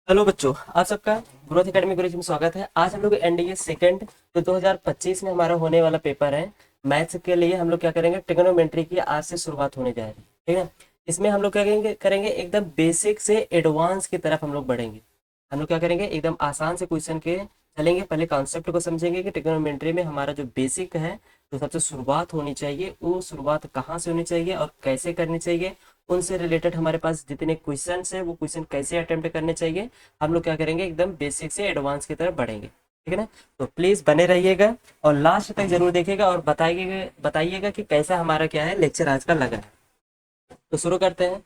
Hello बच्चों, आप सबका ग्रोथ एकेडमी कॉलेज में स्वागत है। आज हम लोग एनडीए सेकंड जो 2025 में हमारा होने वाला पेपर है मैथ्स के लिए हम लोग क्या करेंगे, ट्रिग्नोमेट्री की आज से शुरुआत होने जा रही है। ठीक है, इसमें हम लोग क्या करेंगे एकदम बेसिक से एडवांस की तरफ हम लोग बढ़ेंगे। हम लोग क्या करेंगे, एकदम आसान से क्वेश्चन के चलेंगे। पहले कॉन्सेप्ट को समझेंगे कि ट्रिग्नोमेट्री में हमारा जो बेसिक है, जो सबसे शुरुआत होनी चाहिए, वो शुरुआत कहाँ से होनी चाहिए और कैसे करनी चाहिए। उनसे रिलेटेड हमारे पास जितने क्वेश्चंस हैं वो क्वेश्चन कैसे अटेम्प्ट करने चाहिए, हम लोग क्या करेंगे एकदम बेसिक से एडवांस की तरफ बढ़ेंगे। ठीक है ना। तो प्लीज बने रहिएगा और लास्ट तक जरूर देखिएगा और बताइएगा बताइएगा कि कैसा हमारा क्या है लेक्चर आज का लगा है। तो शुरू करते हैं।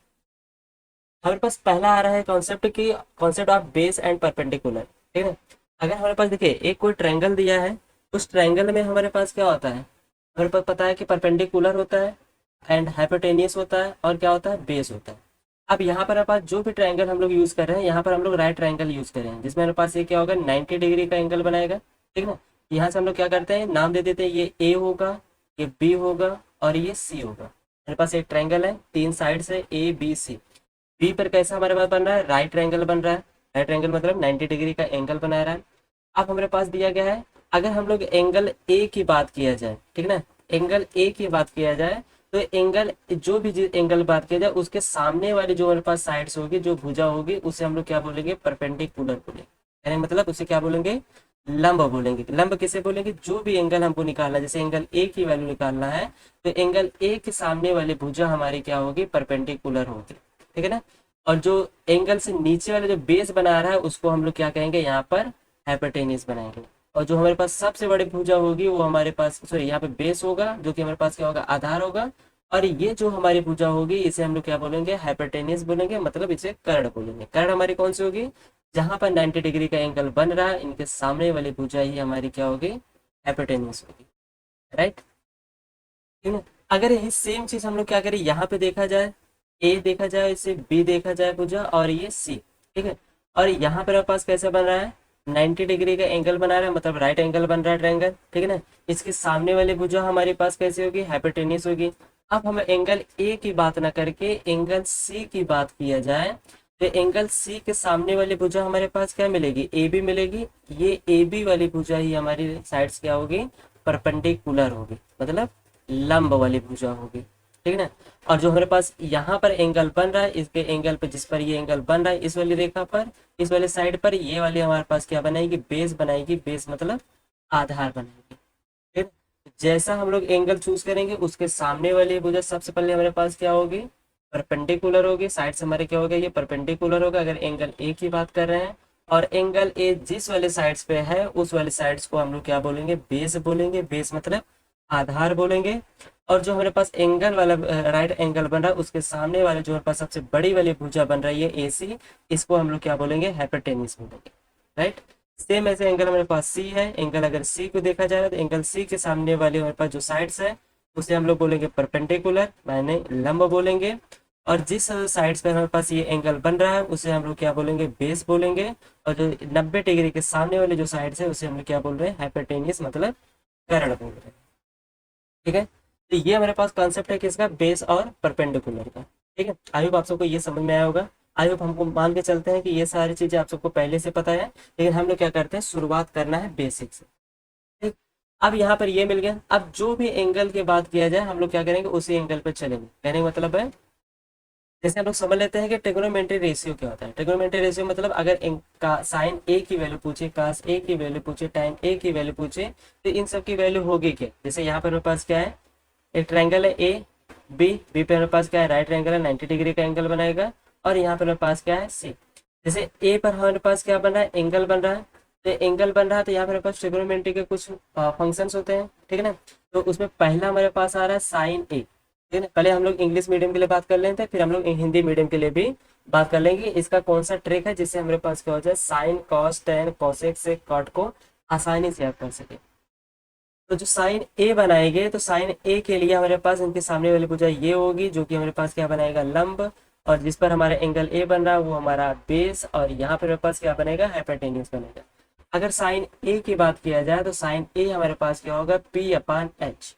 हमारे पास पहला आ रहा है कॉन्सेप्ट की concept of base and perpendicular. ठीक है। अगर हमारे पास देखिए एक कोई ट्रायंगल दिया है, उस ट्रायंगल में हमारे पास क्या होता है, हमारे पास पता है कि परपेंडिकुलर होता है एंड हाइपोटेनियस होता है और क्या होता है, बेस होता है। अब यहाँ पर हमारे पास जो भी ट्रायंगल हम लोग यूज कर रहे हैं, यहाँ पर हम लोग राइट ट्रायंगल यूज कर रहे हैं, जिसमें हमारे पास ये क्या होगा, 90 डिग्री का एंगल बनाएगा। ठीक है ना। यहाँ से हम लोग क्या करते हैं, नाम दे देते हैं, ये ए होगा, ये बी होगा और ये सी होगा। हमारे पास एक ट्रायंगल है, तीन साइड से ए बी सी। बी पर कैसा हमारे पास बन रहा है, राइट ट्रायंगल बन रहा है। राइट ट्रायंगल मतलब 90 डिग्री का एंगल बना रहा है। अब हमारे पास दिया गया है, अगर हम लोग एंगल ए की बात किया जाए, ठीक है ना, एंगल ए की बात किया जाए, तो एंगल जो भी एंगल बात किया जाए उसके सामने वाली जो हमारे पास साइड्स होगी, जो भुजा होगी, उसे हम लोग क्या बोलेंगे, परपेंडिकुलर बोलेंगे। यानी मतलब उसे क्या बोलेंगे, लंब बोलेंगे। लंब किसे बोलेंगे, जो भी एंगल हमको निकालना है, जैसे एंगल ए की वैल्यू निकालना है, तो एंगल ए के सामने वाली भुजा हमारी क्या होगी, परपेंडिकुलर होगी। ठीक है ना। और जो एंगल से नीचे वाला जो बेस बना रहा है उसको हम लोग क्या कहेंगे, यहाँ पर हाइपोटेन्यूज बनाएंगे। और जो हमारे पास सबसे बड़ी भुजा होगी वो हमारे पास, सॉरी, यहाँ पे बेस होगा, जो कि हमारे पास क्या होगा, आधार होगा। और ये जो हमारी भुजा होगी इसे हम लोग क्या बोलेंगे, हाइपोटेन्यूज बोलेंगे, मतलब इसे कर्ण बोलेंगे। कर्ण हमारी कौन सी होगी, जहां पर 90 डिग्री का एंगल बन रहा है, इनके सामने वाली भुजा ही हमारी क्या होगी, हाइपोटेन्यूज होगी। राइट। ठीक है। अगर यही सेम चीज हम लोग क्या करें, यहाँ पे देखा जाए, ए देखा जाए, इसे बी देखा जाए भुजा, और ये सी। ठीक है। और यहाँ पर हमारे पास कैसे बन रहा है, 90 डिग्री का एंगल बना रहा है, मतलब राइट एंगल बन रहा है ट्रायंगल। ठीक है ना। इसके सामने वाली भुजा हमारे पास कैसी होगी, हाइपोटेन्यूज होगी। अब हम एंगल ए की बात ना करके एंगल सी की बात किया जाए, तो एंगल सी के सामने वाली भुजा हमारे पास क्या मिलेगी, ए बी मिलेगी। ये ए बी वाली भुजा ही हमारी साइड्स क्या होगी, परपेंडिकुलर होगी, मतलब लंब वाली भुजा होगी। ठीक है ना। और जो हमारे पास यहाँ पर एंगल बन रहा है, इसके एंगल पर, जिस पर ये एंगल बन रहा है, इस वाली रेखा पर, इस वाले साइड पर, ये वाली हमारे पास क्या बनाएगी, बेस बनाएगी। बेस मतलब आधार बनाएगी। ठीक है? जैसा हम लोग एंगल चूज करेंगे उसके सामने वाली भुजा सबसे पहले हमारे पास क्या होगी, परपेंडिकुलर होगी। साइड से हमारे क्या होगा, ये परपेंडिकुलर होगा अगर एंगल ए की बात कर रहे हैं। और एंगल ए जिस वाले साइड्स पे है उस वाले साइड्स को हम लोग क्या बोलेंगे, बेस बोलेंगे। बेस मतलब आधार बोलेंगे। और जो हमारे पास एंगल वाला राइट एंगल बन रहा है उसके सामने वाले जो हमारे पास सबसे बड़ी वाली भुजा बन रही है ए सी, इसको हम लोग क्या बोलेंगे, हाइपोटेन्यूज बोलेंगे। राइट। सेम ऐसे एंगल हमारे पास सी है, एंगल अगर सी को देखा जाए तो एंगल सी के सामने वाले हमारे पास जो साइड्स है उसे हम लोग बोलेंगे परपेंडिकुलर, माने लंब बोलेंगे। और जिस साइड्स पे हमारे पास ये एंगल बन रहा है उसे हम लोग क्या बोलेंगे, बेस बोलेंगे। और जो 90 डिग्री के सामने वाले जो साइड्स है उसे हम लोग क्या बोल रहे हैं, हाइपोटेन्यूज, मतलब कर्ण बोल रहे हैं। ठीक है। तो ये हमारे पास कॉन्सेप्ट है किसका, बेस और परपेंडिकुलर का। ठीक है। आई होप आप सबको ये समझ में आया होगा। आई होप हमको मान के चलते हैं कि ये सारी चीजें आप सबको पहले से पता है, लेकिन हम लोग क्या करते हैं, शुरुआत करना है बेसिक से। ठीक। अब यहाँ पर ये मिल गया, अब जो भी एंगल की बात किया जाए हम लोग क्या करेंगे, उसी एंगल पर चलेंगे। कहने का मतलब है, जैसे हम लोग समझ लेते हैं कि ट्रिग्नोमेट्री रेशियो क्या होता है। ट्रिग्नोमेट्री रेशियो मतलब अगर का साइन ए की वैल्यू पूछे, कास ए की वैल्यू पूछे, टाइम ए की वैल्यू पूछे, तो इन सब की वैल्यू होगी क्या। जैसे यहाँ पर मेरे पास क्या है, एक ट्रायंगल है ए बी, बी पे मेरे पास क्या है, राइट ट्रायंगल है, 90 डिग्री का एंगल बनाएगा। और यहाँ पर मेरे पास क्या है, सी। जैसे ए पर हमारे पास क्या बन रहा है, एंगल बन रहा है। तो एंगल बन रहा है तो यहाँ पर मेरे पास ट्रिग्नोमेट्री के कुछ फंक्शंस होते हैं। ठीक है ना। तो उसमें पहला हमारे पास आ रहा है साइन ए। ठीक है ना। पहले हम लोग इंग्लिश मीडियम के लिए बात कर लेते हैं, फिर हम लोग हिंदी मीडियम के लिए भी बात कर लेंगे। इसका कौन सा ट्रिक है जिससे हमारे पास क्या हो जाए, साइन कॉस टेन कोसेक से कॉट को आसानी से आप कर सके। तो जो साइन ए बनाएंगे, तो साइन ए के लिए हमारे पास इनके सामने वाली भुजा ये होगी, जो कि हमारे पास क्या बनाएगा, लंब। और जिस पर हमारा एंगल ए बन रहा है वो हमारा बेस। और यहाँ पर हमारे पास क्या बनेगा, हाइपोटेन्यूज बनेगा। अगर साइन ए की बात किया जाए तो साइन ए हमारे पास क्या होगा, पी अपान एच।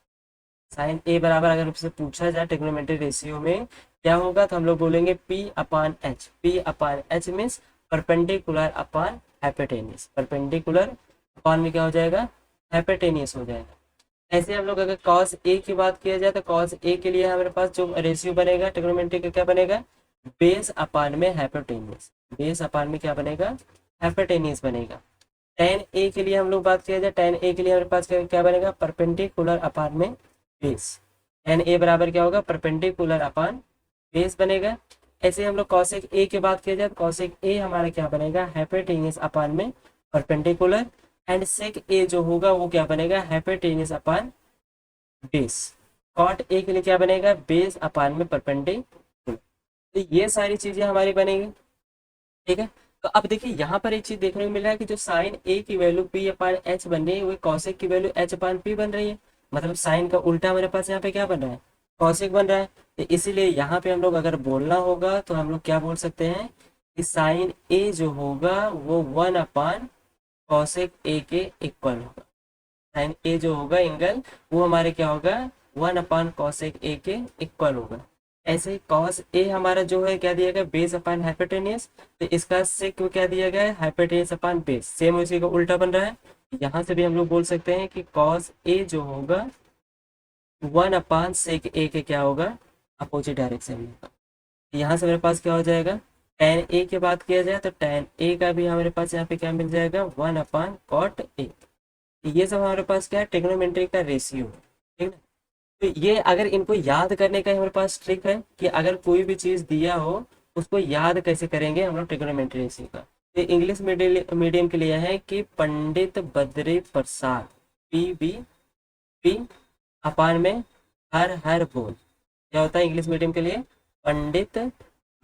साइन ए बराबर अगर हमसे पूछा जाए ट्रिग्नोमेट्री रेशियो में क्या होगा, तो हम लोग बोलेंगे P upon H. P upon H means perpendicular upon hypotenuse, perpendicular upon में क्या हो जाएगा, हाइपोटेनियस हो जाएगा। ऐसे हम लोग अगर cos A की बात किया जाए तो cos A के लिए हमारे पास जो रेशियो बनेगा ट्रिग्नोमेट्री का क्या बनेगा, बेस अपान में हाइपोटेनियस, बेस अपान में क्या बनेगा, हाइपोटेनियस बनेगा। tan A के लिए हम लोग बात किया जाए, tan A के लिए हमारे पास क्या बनेगा, परपेंडिकुलर अपान में बेस, tan A बराबर क्या होगा, परपेंडिकुलर अपान बेस बनेगा। ऐसे हम लोग cosec A की बात किया जाए तो cosec A हमारा क्या बनेगा, हाइपोटेनियस अपान में परपेंडिकुलर, एंड sec A जो होगा वो क्या बनेगा, hypotenuse upon base. cot A के लिए क्या बनेगा, बेस अपान में परपेंडिकुलर। तो ये सारी चीजें हमारी बनेगी, ठीक है। तो अब देखिए यहाँ पर एक चीज देखने को मिल रहा है कि जो साइन ए की वैल्यू पी अपान एच बन रही है वो कॉसेक की वैल्यू एच अपान पी बन रही है। मतलब साइन का उल्टा मेरे पास यहाँ पे क्या बन रहा है, कॉसेक बन रहा है। तो इसीलिए यहाँ पे हम लोग अगर बोलना होगा तो हम लोग क्या बोल सकते हैं कि साइन ए जो होगा वो 1 अपान कॉसेक ए के इक्वल होगा। साइन ए जो होगा एंगल वो हमारे क्या होगा, 1 अपान कॉसेक ए के इक्वल होगा। ऐसे ही कॉस ए हमारा जो है क्या दिया गया, बेस अपान हाइपोटेनियस, तो इसका सेक क्या दिया गया है, हाइपोटेनियस अपान बेस, सेम उसी का उल्टा बन रहा है। यहाँ से भी हम लोग बोल सकते हैं कि कॉस ए जो होगा 1 अपान सेक ए के क्या होगा, अपोजिट डायरेक्शन में होगा। यहाँ से मेरे पास क्या हो जाएगा, tan ए की बात किया जाए तो tan ए का भी हमारे पास यहाँ पे क्या मिल जाएगा, 1 अपान कॉट ए। ये सब हमारे पास क्या है, ट्रिग्नोमेट्री का रेशियो, ठीक है। तो ये अगर इनको याद करने का हमारे पास ट्रिक है कि अगर कोई भी चीज दिया हो उसको याद कैसे करेंगे हम लोग ट्रिग्नोमेट्री रेशियो का। तो इंग्लिश मीडियम के लिए है कि Pandit Badri Prasad P B P अपान में हर हर बोल, क्या होता है इंग्लिश मीडियम के लिए, पंडित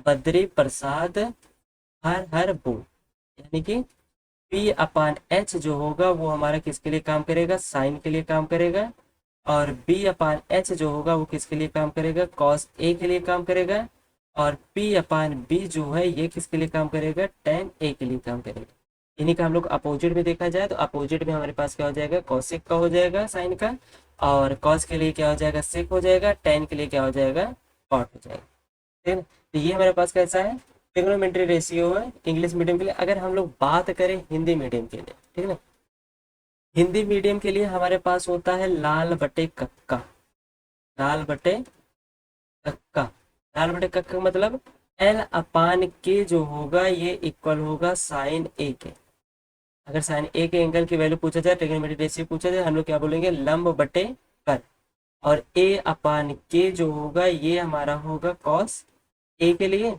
बद्री प्रसाद हर हर बोल, यानी कि पी अपान एच जो होगा वो हमारा किसके लिए काम करेगा, साइन के लिए काम करेगा। और बी अपान एच जो होगा वो किसके लिए काम करेगा, कॉस ए के लिए काम करेगा। और पी अपान बी जो है ये किसके लिए काम करेगा, टेन ए के लिए काम करेगा। इन्हीं का हम लोग अपोजिट में देखा जाए तो अपोजिट में हमारे पास क्या हो जाएगा, कॉसेक का हो जाएगा साइन का, और कॉस के लिए क्या हो जाएगा, सेक हो जाएगा, टेन के लिए क्या हो जाएगा, कॉट हो जाएगा, ठीक है। तो ये हमारे पास कैसा है, ट्रिग्नोमेट्री रेशियो है इंग्लिश मीडियम के लिए। अगर हम लोग बात करें हिंदी मीडियम के लिए, ठीक है ना, हिंदी मीडियम के लिए हमारे पास होता है लाल बटे कक्का, लाल बटे कक्का, लाल बटे कक्का मतलब एल अपान के जो होगा ये इक्वल होगा साइन ए के। अगर साइन ए के एंगल की वैल्यू पूछा जाए, ट्रिग्नोमेट्री रेशियो पूछा जाए, हम लोग क्या बोलेंगे, लंब बटे कर। और ए अपान के जो होगा ये हमारा होगा कॉस ए के लिए,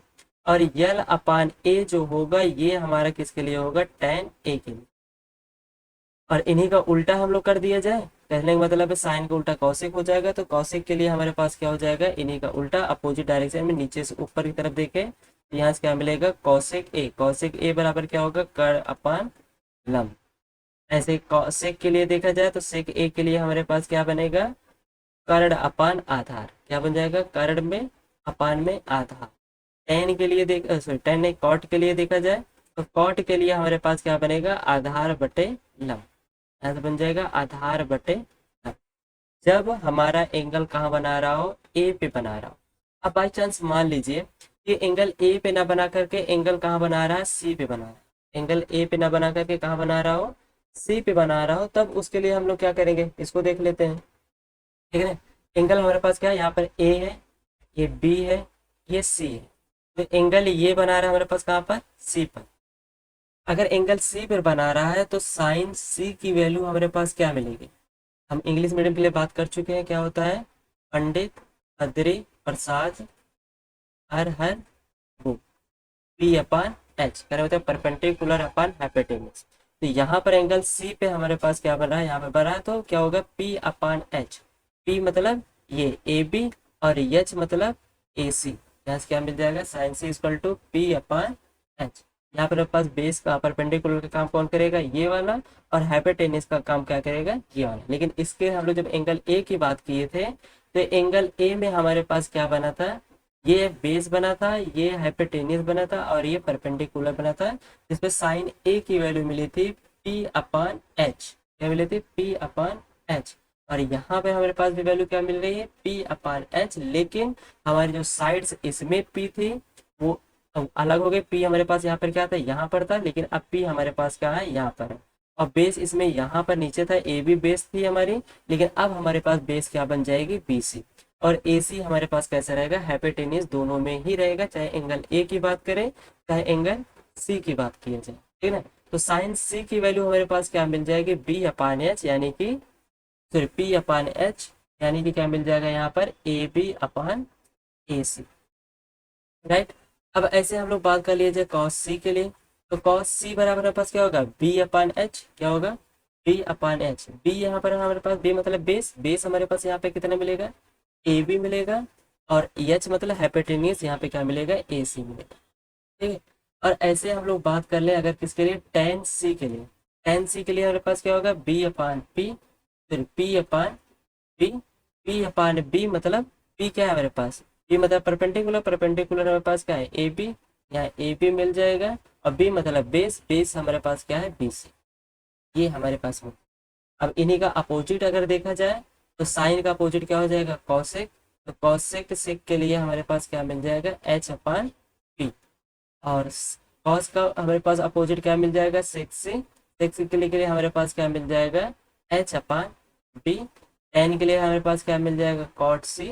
और यल अपान ए जो होगा ये हमारा किसके लिए होगा, टेन ए के लिए। और इन्हीं का उल्टा हम लोग कर दिया जाए, कहने का मतलब है साइन का उल्टा कौशिक हो जाएगा। तो कौशिक के लिए हमारे पास क्या हो जाएगा, इन्हीं का उल्टा अपोजिट डायरेक्शन में नीचे से ऊपर की तरफ देखें तो यहाँ से क्या मिलेगा, कौशिक ए, कौशिक ए बराबर क्या होगा, कर अपान लंब। ऐसे कौशिक के लिए देखा जाए तो सेक ए के लिए हमारे पास क्या बनेगा, कर्ण अपान आधार, क्या बन जाएगा, कर्ण में अपान में आधार। टेन के लिए देख सॉरी टेन नहीं, कॉट के लिए देखा जाए तो कॉट के लिए हमारे पास क्या बनेगा, आधार बटे लंब, ऐसा बन जाएगा आधार बटे लंब। जब हमारा एंगल कहाँ बना रहा हो, ए पे बना रहा हो। अब बाई चांस मान लीजिए कि एंगल ए पे ना बना करके एंगल कहाँ बना रहा है, सी पे बना रहा है। एंगल ए पे ना बना करके कहाँ बना रहा हो, सी पे बना रहा हो, तब उसके लिए हम लोग क्या करेंगे, इसको देख लेते हैं, ठीक है ना। एंगल हमारे पास क्या है, यहाँ पर ए है, ये बी है, ये सी है। तो एंगल ये बना रहा है हमारे पास कहाँ पर, सी पर। अगर एंगल सी पर बना रहा है तो साइन सी की वैल्यू हमारे पास क्या मिलेगी, हम इंग्लिश मीडियम के लिए बात कर चुके हैं, क्या होता है, पंडित बद्री प्रसाद हर हर वो पी अपान एच, क्या होता है, परपेंडिकुलर अपान हाइपोटेन्यूज। तो यहाँ पर एंगल सी पे हमारे पास क्या बन रहा है, यहाँ पे बन रहा है, तो क्या होगा, पी अपान एच, पी मतलब ये ए बी और एच मतलब ए सी। यहाँ से क्या मिल जाएगा, sine C equal to P upon H. यहाँ पर पास बेस का परपेंडिकुलर का काम कौन करेगा, ये वाला, और हाइपोटेन्यूज का काम क्या करेगा, ये वाला। लेकिन इसके हम लोग जब एंगल ए की बात किए थे तो एंगल ए में हमारे पास क्या बना था, ये बेस बना था, ये हाइपोटेन्यूज बना था, और ये परपेंडिकुलर बना था, जिसमें साइन ए की वैल्यू मिली थी पी अपान एच, क्या मिली थी, पी अपान एच। और यहाँ पे हमारे पास भी वैल्यू क्या मिल रही है, पी अपान एच, लेकिन हमारी जो साइड्स इसमें पी थी वो अब अलग हो गए, पी हमारे पास यहाँ पर क्या था, यहाँ पर था, लेकिन अब पी हमारे पास क्या है, यहाँ पर है। और बेस इसमें यहाँ पर नीचे था, ए बी बेस थी हमारी, लेकिन अब हमारे पास बेस क्या बन जाएगी, बी सी। और ए सी हमारे पास कैसा रहेगा, हाइपोटेनियस दोनों में ही रहेगा, चाहे एंगल ए की बात करें चाहे एंगल सी की बात की जाए, ठीक है ना। तो साइन सी की वैल्यू हमारे पास क्या मिल जाएगी, बी अपान एच, यानी कि फिर पी अपान एच, यानी कि क्या मिल जाएगा यहाँ पर, A B upon A C, right. अब ऐसे हम लोग बात कर लीजिए कॉस सी के लिए। तो कॉस सी बराबर हमारे पास क्या होगा, बी अपान एच, क्या होगा, बी अपान एच। बी यहाँ पर हमारे पास, बी मतलब बेस, बेस हमारे पास यहाँ पे कितना मिलेगा, ए बी मिलेगा। और एच मतलब हाइपोटेनियस, यहाँ पे क्या मिलेगा, ए सी मिलेगा, ठीक है। और ऐसे हम लोग बात कर ले अगर किसके लिए, टेन सी के लिए। टेन सी के लिए हमारे पास क्या होगा, बी अपान पी, फिर P upon B. P upon B मतलब, पी क्या है हमारे पास, बी मतलब परपेंडिकुलर, परपेंडिकुलर हमारे पास क्या है, ए बी, यहाँ ए बी मिल जाएगा। और बी मतलब बेस, बेस हमारे पास क्या है, बी सी, ये हमारे पास में। अब इन्हीं का अपोजिट अगर देखा जाए तो साइन का अपोजिट क्या हो जाएगा, कॉसेक। तो कॉसेक सेक के लिए हमारे पास क्या मिल जाएगा, एच अपान पी। और कॉस का हमारे पास अपोजिट क्या मिल जाएगा, सेक से। सेक के लिए हमारे पास क्या मिल जाएगा, एच अपान बी। टेन के लिए हमारे पास क्या मिल जाएगा, कॉट सी।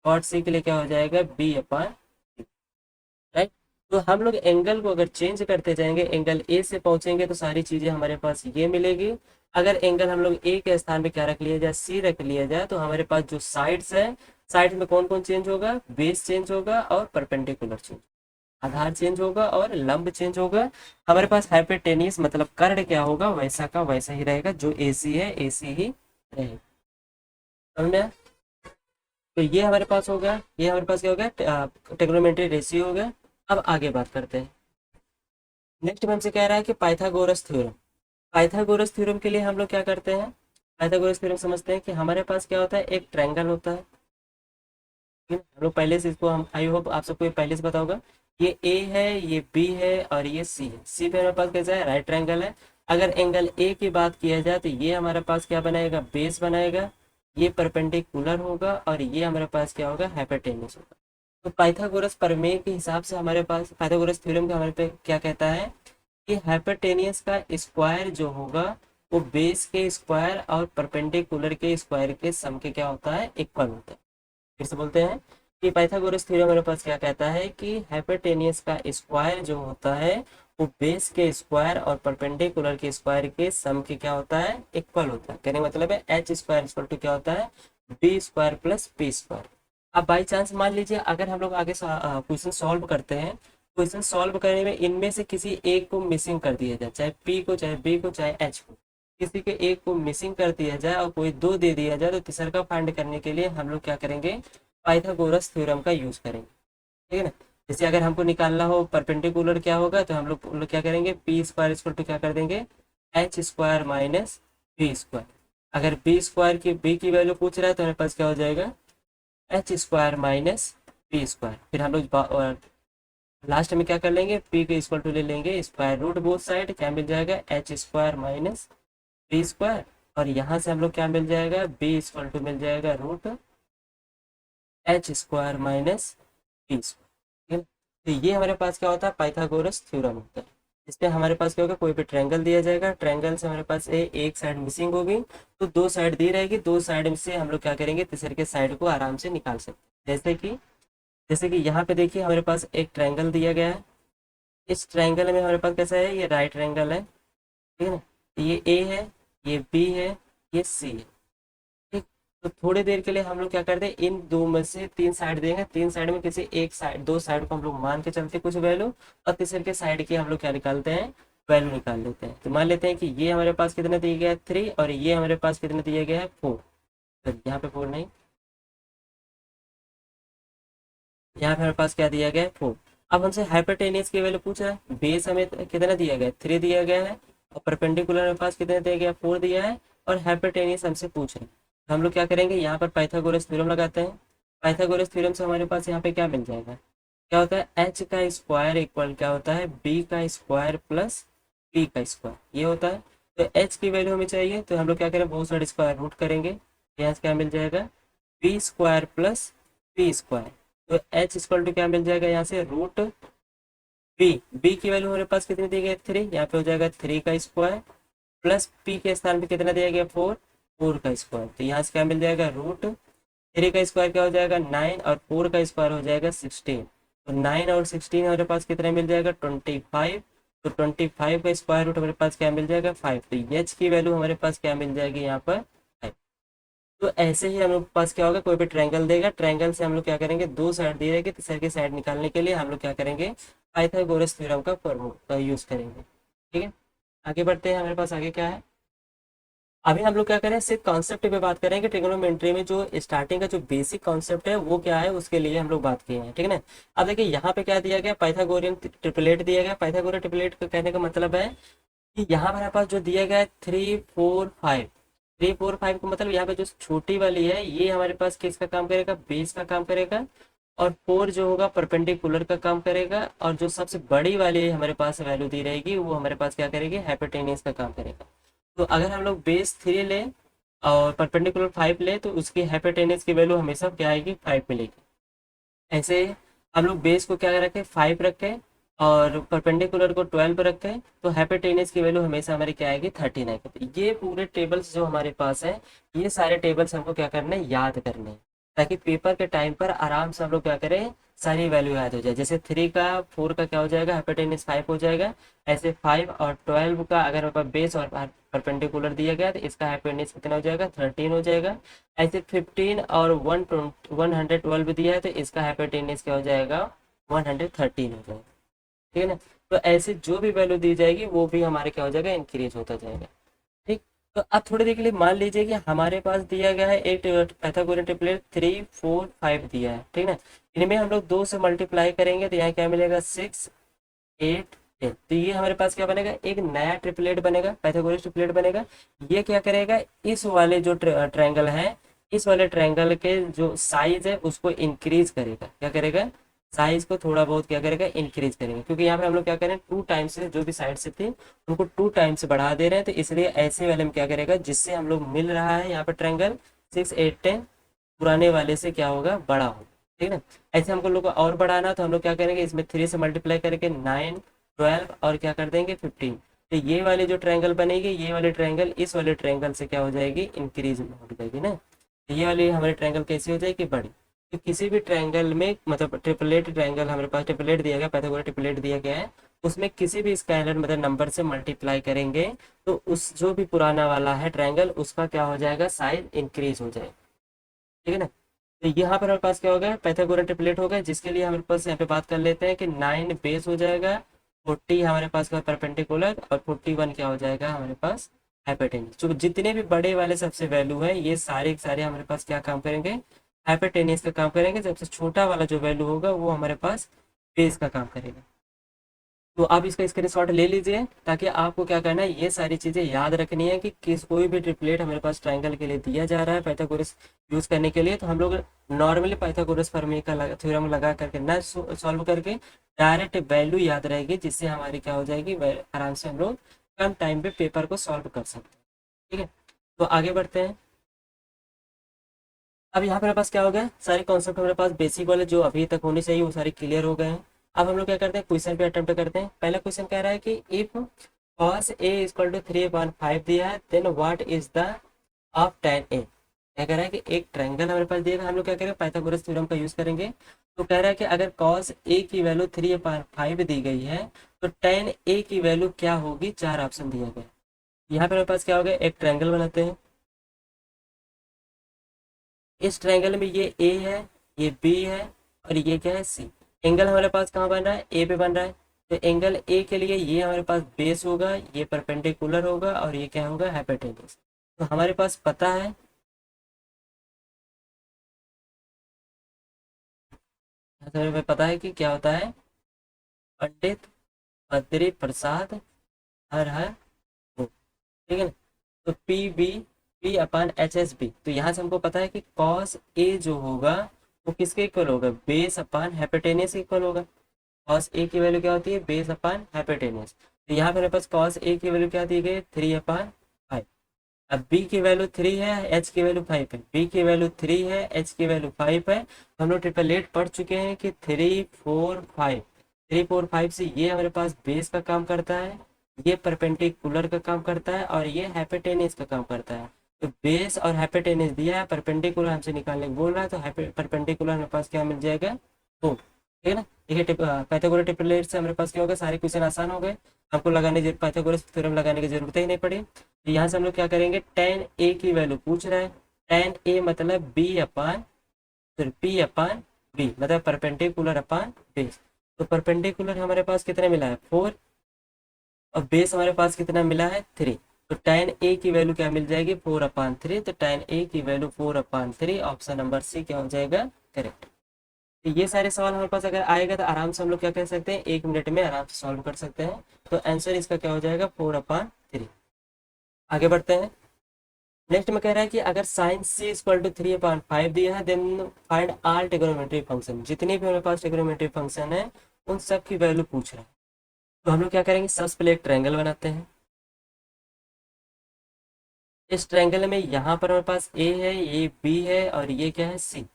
कॉट सी के लिए क्या हो जाएगा, बी अपान, राइट। तो हम लोग एंगल को अगर चेंज करते जाएंगे, एंगल ए से पहुंचेंगे तो सारी चीजें हमारे पास ये मिलेगी। अगर एंगल हम लोग ए के स्थान पे क्या रख लिया जाए, सी रख लिया जाए, तो हमारे पास जो साइड्स है, साइड में कौन कौन चेंज होगा, बेस चेंज होगा और परपेंडिकुलर चेंज, आधार चेंज होगा और लंब चेंज होगा। हमारे पास हाइपोटेनियस मतलब कर्ण क्या होगा, वैसा का वैसा ही रहेगा, जो एसी है एसी ही रहेगा, समझ में आया? तो ये हमारे पास हो गया, ये हमारे पास क्या हो गया, ट्रिग्नोमेट्री रेशियो हो गया। अब आगे बात करते हैं। नेक्स्ट में हमसे कह रहा है कि पाइथागोरस थ्योरम। पाइथागोरस थ्योरम के लिए हम लोग क्या करते हैं, पाइथागोरस थ्योरम समझते हैं कि हमारे पास क्या होता है, एक ट्रायंगल होता है, ठीक है? हम लोग पहले से इसको, हम आई होप आप सबको ये पहले से पता होगा। ये ए है, ये बी है और ये सी है। सी पे हमारे पास कैसा है, राइट ट्रायंगल है। अगर एंगल ए की बात किया जाए तो ये हमारे पास क्या बनाएगा, बेस बनाएगा। ये परपेंडिकुलर होगा और ये हमारे पास क्या होगा, हाइपोटेन्यूस होगा। तो पाइथागोरस प्रमेय के हिसाब से हमारे पास, पाइथागोरस थ्योरम का हमारे पे क्या कहता है कि हाइपोटेनियस का स्क्वायर जो होगा वो बेस के स्क्वायर और परपेंडिकुलर के स्क्वायर के सम के क्या होता है, इक्वल होता है। फिर से बोलते हैं कि पाइथागोरस थ्योरम हमारे पास क्या कहता है कि हाइपोटेनियस का स्क्वायर जो होता है वो बेस के स्क्वायर और परपेंडिकुलर के स्क्वायर के सम के क्या होता है, इक्वल होता है। कहने का मतलब है एच स्क्वायर इक्वल टू क्या होता है, B square plus P square. अब बाई चांस मान लीजिए अगर हम लोग आगे क्वेश्चन सॉल्व करते हैं, क्वेश्चन सॉल्व करने में इनमें से किसी एक को मिसिंग कर दिया जाए, चाहे पी को चाहे बी को चाहे एच को, किसी के एक को मिसिंग कर दिया जाए और कोई दो दे दिया जाए, तो तीसरा का फाइंड करने के लिए हम लोग क्या करेंगे, पाइथागोरस थ्योरम का यूज करेंगे, ठीक है ना। जैसे अगर हमको निकालना हो परपेंडिकुलर क्या होगा, तो हम लोग क्या करेंगे, पी स्क्वायर इक्वल टू क्या कर देंगे, H square minus B square. अगर बी स्क्वायर की, बी की वैल्यू पूछ रहा है तो हमारे पास क्या हो जाएगा, H square minus P square. फिर हम लोग लास्ट में क्या कर लेंगे, पी के इक्वल टू ले लेंगे स्क्वायर रूट बोथ साइड, क्या मिल जाएगा, H square minus P square. और यहाँ से हम लोग क्या मिल जाएगा, बी इक्वल टू मिल जाएगा root H square minus P square. तो ये हमारे पास क्या होता है, पाइथागोरस थ्योरम होता है। इस पे हमारे पास क्या होगा, कोई भी ट्रायंगल दिया जाएगा, ट्रायंगल से हमारे पास एक साइड मिसिंग होगी, तो दो साइड दी रहेगी, दो साइड से हम लोग क्या करेंगे, तीसरे के साइड को आराम से निकाल सकते हैं। जैसे कि यहाँ पे देखिए हमारे पास एक ट्रायंगल दिया गया है। इस ट्रायंगल में हमारे पास कैसा है, ये राइट ट्रायंगल है, ठीक है ना। तो ये ए है, ये बी है, ये सी है, ठीक। तो थोड़ी देर के लिए हम लोग क्या करते हैं, इन दो में से तीन साइड देंगे, तीन साइड में किसी एक साइड, दो साइड को हम लोग मान के चलते कुछ वैल्यू, और तीसरे के साइड की हम लोग क्या निकालते हैं, वैल्यू निकाल लेते हैं। तो मान लेते हैं कि ये हमारे पास कितना दिया गया है, 3, और ये हमारे पास कितना दिया गया है, 4। तो यहाँ पे 4 नहीं, यहाँ पे हमारे पास क्या दिया गया है, 4। अब हमसे हाइपोटेनियस की वैल्यू पूछा है, बेस हमें कितना दिया गया है, 3 दिया गया है, और परपेंडिकुलर हमारे पास कितना दिया गया है, 4 दिया है, और हाइपोटेनियस हमसे पूछ रहे हैं। तो हम लोग क्या करेंगे, यहाँ पर पाइथागोरस थ्योरम लगाते हैं। पाइथागोरस थ्योरम से हमारे पास यहाँ पे क्या मिल जाएगा, क्या होता है, एच का स्क्वायर इक्वल क्या होता है, बी का स्क्वायर प्लस पी का स्क्वायर, ये होता है। तो एच की वैल्यू हमें चाहिए, तो हम लोग क्या करें, बहुत सारे स्क्वायर रूट करेंगे, यहाँ से क्या मिल जाएगा, B square plus P square. तो एच इक्वल टू क्या मिल जाएगा, यहाँ से रूट बी, बी की वैल्यू हमारे पास कितनी दी गई है 3, यहाँ पे हो जाएगा 3 का स्क्वायर प्लस पी के स्थान पे कितना दिया गया 4, 4 का स्क्वायर। तो यहाँ से क्या मिल जाएगा रूट 3 का स्क्वायर क्या हो जाएगा 9 और 4 का स्क्वायर हो जाएगा 16। तो 9 और 16 हमारे पास कितना मिल जाएगा 25। तो 25 का स्क्वायर रूट हमारे पास क्या मिल जाएगा 5। तो एच की वैल्यू हमारे पास क्या मिल जाएगी यहाँ पर 5। तो ऐसे ही हम लोग के पास क्या होगा, कोई भी ट्रायंगल देगा, ट्रायंगल से हम लोग क्या करेंगे, दो साइड दी रहेगी, तीसरे की साइड निकालने के लिए हम लोग क्या करेंगे, पाइथागोरस थ्योरम का फॉर्मूला यूज करेंगे। ठीक है, आगे बढ़ते हैं। हमारे पास आगे क्या है, अभी हम लोग क्या करें, सिर्फ कॉन्सेप्ट पे बात करेंगे। ट्रिग्नोमेट्री में जो स्टार्टिंग का जो बेसिक कॉन्सेप्ट है वो क्या है, उसके लिए हम लोग बात किए हैं। ठीक है ना। अब देखिए यहाँ पे क्या दिया गया, पाइथागोरियन ट्रिपलेट दिया गया। पाइथागोरियन ट्रिपलेट का कहने का मतलब है कि यहाँ हमारे पास जो दिया गया है 3 4 5, 3 4 5 का मतलब यहाँ पे जो छोटी वाली है ये हमारे पास किसका काम करेगा, बेस का काम करेगा। और 4 जो होगा परपेंडिकुलर का काम करेगा। और जो सबसे बड़ी वाली हमारे पास वैल्यू दी रहेगी वो हमारे पास क्या करेगी, हाइपोटेन्यूज का काम करेगा। तो अगर हम लोग बेस 3 लें और परपेंडिकुलर 5 लें तो उसकी हाइपोटेन्यूज की वैल्यू हमेशा क्या आएगी, 5 मिलेगी। ऐसे हम लोग बेस को क्या रखें, 5 रखें और परपेंडिकुलर को 12 रखें तो हाइपोटेन्यूज की वैल्यू हमेशा हमारी क्या आएगी, 13 आएगी। तो ये पूरे टेबल्स जो हमारे पास है, ये सारे टेबल्स हमको क्या करना है, याद करने हैं, ताकि पेपर के टाइम पर आराम से हम लोग क्या करें, सारी वैल्यू याद हो जाए। जैसे 3 का 4 का क्या हो जाएगा, हाइपोटेन्यूज 5 हो जाएगा। ऐसे 5 और 12 का अगर हमारे पास बेस और परपेंडिकुलर दिया गया तो इसका हाइपोटेन्यूज कितना हो जाएगा, 13 हो जाएगा। ऐसे 15 और 112 दिया है तो इसका हाइपोटेन्यूज क्या हो जाएगा, 113 हो जाएगा। ठीक है ना। तो ऐसे जो भी वैल्यू दी जाएगी वो भी हमारे क्या हो जाएगा, इंक्रीज होता जाएगा। ठीक। तो अब थोड़ी देर के लिए मान लीजिए कि हमारे पास दिया गया है एक पाइथागोरस ट्रिपलेट 3 4 5 दिया है। ठीक है ना। इनमें हम लोग 2 से मल्टीप्लाई करेंगे तो यहाँ क्या मिलेगा 6 8 10। तो ये हमारे पास क्या बनेगा, एक नया ट्रिपलेट बनेगा, पाइथागोरस ट्रिपलेट बनेगा। ये क्या करेगा, इस वाले जो ट्रायंगल है, इस वाले ट्रायंगल के जो साइज है उसको इंक्रीज करेगा। क्या करेगा, साइज को थोड़ा बहुत क्या करेगा, इंक्रीज करेंगे। क्योंकि यहाँ पे हम लोग क्या करें, 2 टाइम्स से जो भी साइड से थी उनको 2 टाइम्स बढ़ा दे रहे हैं। तो इसलिए ऐसे वाले में क्या करेगा, जिससे हम लोग मिल रहा है यहाँ पे ट्रायंगल 6 8 10, पुराने वाले से क्या होगा, बड़ा होगा। ठीक है ना। ऐसे हमको लोग को और बढ़ाना तो हम लोग क्या करेंगे, इसमें 3 से मल्टीप्लाई करके 9 12 और क्या कर देंगे 15। तो ये वाली जो ट्रायंगल बनेगी, ये वाली ट्रायंगल इस वाले ट्रायंगल से क्या हो जाएगी, इंक्रीज हो जाएगी ना। तो ये वाली हमारी ट्रायंगल कैसी हो जाएगी, बड़ी। तो किसी भी ट्रायंगल में मतलब ट्रिपलेट ट्रायंगल हमारे पास ट्रिपलेट दिया गया, पाइथागोरस ट्रिपलेट दिया गया है, उसमें किसी भी स्केलर मतलब नंबर से मल्टीप्लाई करेंगे तो उस जो भी पुराना वाला है ट्रायंगल उसका क्या हो जाएगा, साइज इंक्रीज हो जाएगा। ठीक है ना। तो यहाँ पर हमारे पास क्या हो गया, पाइथागोरस ट्रिपलेट हो गया, जिसके लिए हमारे पास यहाँ पे बात कर लेते हैं कि 9 बेस हो जाएगा, 40 हमारे पास का परपेंडिकुलर और 41 क्या हो जाएगा हमारे पास हाइपोटेन्यूज। तो जितने भी बड़े वाले सबसे वैल्यू है ये सारे के सारे हमारे पास क्या काम करेंगे, हाइपोटेन्यूज का काम करेंगे। सबसे छोटा वाला जो वैल्यू होगा वो हमारे पास बेस का काम करेगा। तो आप इसका स्क्रीनशॉट ले लीजिए, ताकि आपको क्या करना है, ये सारी चीज़ें याद रखनी है कि किस कोई भी ट्रिपलेट हमारे पास ट्रायंगल के लिए दिया जा रहा है पाइथागोरस यूज करने के लिए, तो हम लोग नॉर्मली पाइथागोरस प्रमेय का थ्योरम लगा करके ना सॉल्व करके डायरेक्ट वैल्यू याद रहेगी, जिससे हमारी क्या हो जाएगी, आराम से हम लोग कम टाइम पे पेपर को सॉल्व कर सकते हैं। ठीक है। तो आगे बढ़ते हैं। अब यहाँ पे हमारे पास क्या हो गया, सारे कॉन्सेप्ट हमारे पास बेसिक वाले जो अभी तक होने चाहिए वो सारे क्लियर हो गए हैं। अब हम लोग क्या करते हैं, क्वेश्चन पे अटेम्प्ट करते हैं। पहला क्वेश्चन कह रहा है कि if cos a equal to 3/5 दिया है then what is the of tan a। क्या कह रहा है कि एक ट्रायंगल हमारे पास दिया है, हम लोग क्या करेंगे, पाइथागोरस थ्योरम का यूज करेंगे। तो कह रहा है कि अगर cos a की वैल्यू 3/5 दी गई है तो tan a की वैल्यू क्या होगी, 4 ऑप्शन दिया गया। यहाँ पे हमारे पास क्या हो गया, एक ट्रायंगल बनाते हैं। इस ट्रायंगल में ये ए है, ये बी है और ये क्या है, सी। एंगल हमारे पास कहाँ बन रहा है, ए पे बन रहा है। तो एंगल ए के लिए ये हमारे पास बेस होगा, ये परपेंडिकुलर होगा और ये क्या होगा, हाइपोटेन्यूज। तो हमारे पास पता है, तो हमें पता है कि क्या होता है, पंडित बद्री प्रसाद हर हर हो। ठीक है ना। तो P B, P upon H S B, तो यहाँ से हमको पता है कि कॉस ए जो होगा वो किसके इक्वल होगा, बेस अपान हाइपोटेन्यूज के इक्वल होगा। कॉस ए की वैल्यू क्या होती है, बेस अपान हाइपोटेन्यूज। तो यहाँ पे मेरे पास कॉस ए की वैल्यू क्या दी गई, 3/5। अब बी की वैल्यू 3 है, एच की वैल्यू 5 है। बी की वैल्यू 3 है, एच की वैल्यू 5 है। हम लोग ट्रिपल एट पढ़ चुके हैं कि 3 4 5 3 4 5 से ये हमारे पास बेस का काम करता है, ये परपेंडिकुलर का काम करता है और ये हाइपोटेनस का काम करता है। तो बेस और हाइपोटेनस दिया है, परपेंडिकुलर हमसे निकालने को बोल रहा है, तो परपेंडिकुलर हमारे पास क्या मिल जाएगा 4। ठीक है ना। देखिए पाइथागोरस ट्रिपलेट से हमारे पास क्या होगा, सारे क्वेश्चन आसान हो गए, हमको लगाने की पाइथागोरस थ्योरम लगाने की जरूरत ही नहीं पड़ी। तो यहाँ से हम लोग क्या करेंगे, tan a की वैल्यू पूछ रहा है, tan a मतलब b अपान, फिर p अपान b मतलब परपेंडिकुलर अपान बेस। तो परपेंडिकुलर हमारे पास कितना मिला है 4, और बेस हमारे पास कितना मिला है 3। तो tan a की वैल्यू क्या मिल जाएगी 4/3। तो tan a की वैल्यू 4/3, ऑप्शन नंबर सी क्या हो जाएगा करेक्ट। तो ये सारे सवाल हमारे पास अगर आएगा तो आराम से हम लोग क्या कह सकते हैं, 1 मिनट में आराम से सॉल्व कर सकते हैं। तो आंसर इसका क्या हो जाएगा 4/3। आगे बढ़ते हैं। नेक्स्ट में कह रहा है कि अगर साइन सी इक्वल टू 3/5 दिया है, then find all trigonometric function. जितने भी हमारे पास ट्रिग्नोमेट्रिक फंक्शन है उन सब की वैल्यू पूछ रहा है। तो हम लोग क्या करेंगे, सबसे पहले एक ट्रायंगल बनाते हैं। इस ट्रायंगल में यहाँ पर हमारे पास ए है, ये बी है और ये क्या है सी।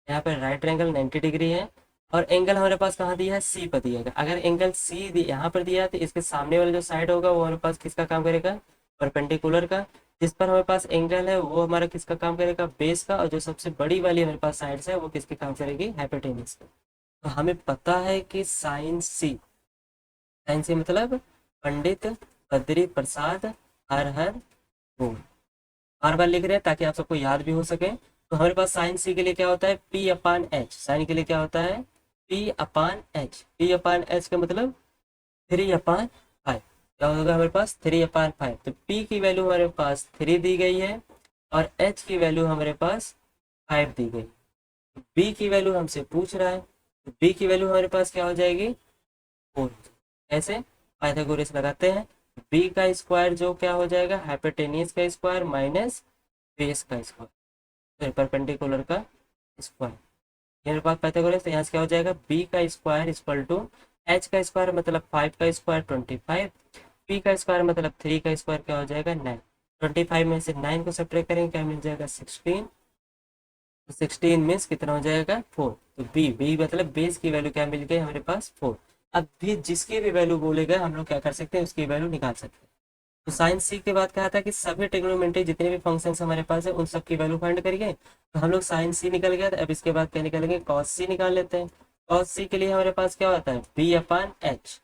यहाँ पर राइट एंगल 90 डिग्री है, और एंगल हमारे पास कहाँ दिया है सी पर दिया है। अगर एंगल सी यहाँ पर दिया है तो इसके सामने वाला जो साइड होगा वो हमारे पास किसका काम करेगा, परपेंडिकुलर का। जिस पर हमारे पास एंगल है वो हमारा किसका काम करेगा, बेस का। और जो सबसे बड़ी वाली हमारे पास साइड है वो किसके काम करेगी, हाइपोटेनस का। तो हमें पता है कि साइन सी, साइन सी मतलब पंडित बद्री प्रसाद हर हर बोल। बार बार लिख रहे हैं ताकि आप सबको याद भी हो सके। तो हमारे पास साइन सी के लिए क्या होता है, p/h। साइन के लिए क्या होता है, p/h। p/h का मतलब 3/5। क्या होगा हमारे पास 3/5। तो p की वैल्यू हमारे पास 3 दी गई है और h की वैल्यू हमारे पास 5 दी गई। b की वैल्यू हमसे पूछ रहा है, तो b की वैल्यू हमारे पास क्या हो जाएगी 4। ऐसे पाइथागोरस लगाते हैं। b का स्क्वायर जो क्या हो जाएगा, हाइपोटेनियस का स्क्वायर माइनस बेस का स्क्वायर, परपेंडिकुलर का स्क्वायर। ये मेरे पास पाइथागोरस, तो यहाँ से क्या हो जाएगा, b का स्क्वायर इक्वल टू h का स्क्वायर मतलब 5 का स्क्वायर 25, p का स्क्वायर मतलब 3 का स्क्वायर क्या हो जाएगा 9। 25 में से 9 को सब्ट्रैक्ट करेंगे क्या मिल जाएगा 16। तो 16 मीन्स कितना हो जाएगा 4। तो b मतलब बेस की वैल्यू क्या मिल गई हमारे पास 4। अब भी जिसकी भी वैल्यू बोलेगा हम लोग क्या कर सकते हैं, उसकी वैल्यू निकाल सकते हैं। तो साइन सी के बाद कहा था कि सभी ट्रिग्नोमेट्री जितने भी फंक्शंस हमारे पास है उन सब की वैल्यू फाइंड करिए। तो हम लोग साइन सी निकल गया था, अब इसके बाद क्या निकालेंगे, कॉस सी निकाल लेते हैं। कॉस सी के लिए हमारे पास क्या होता है b/h।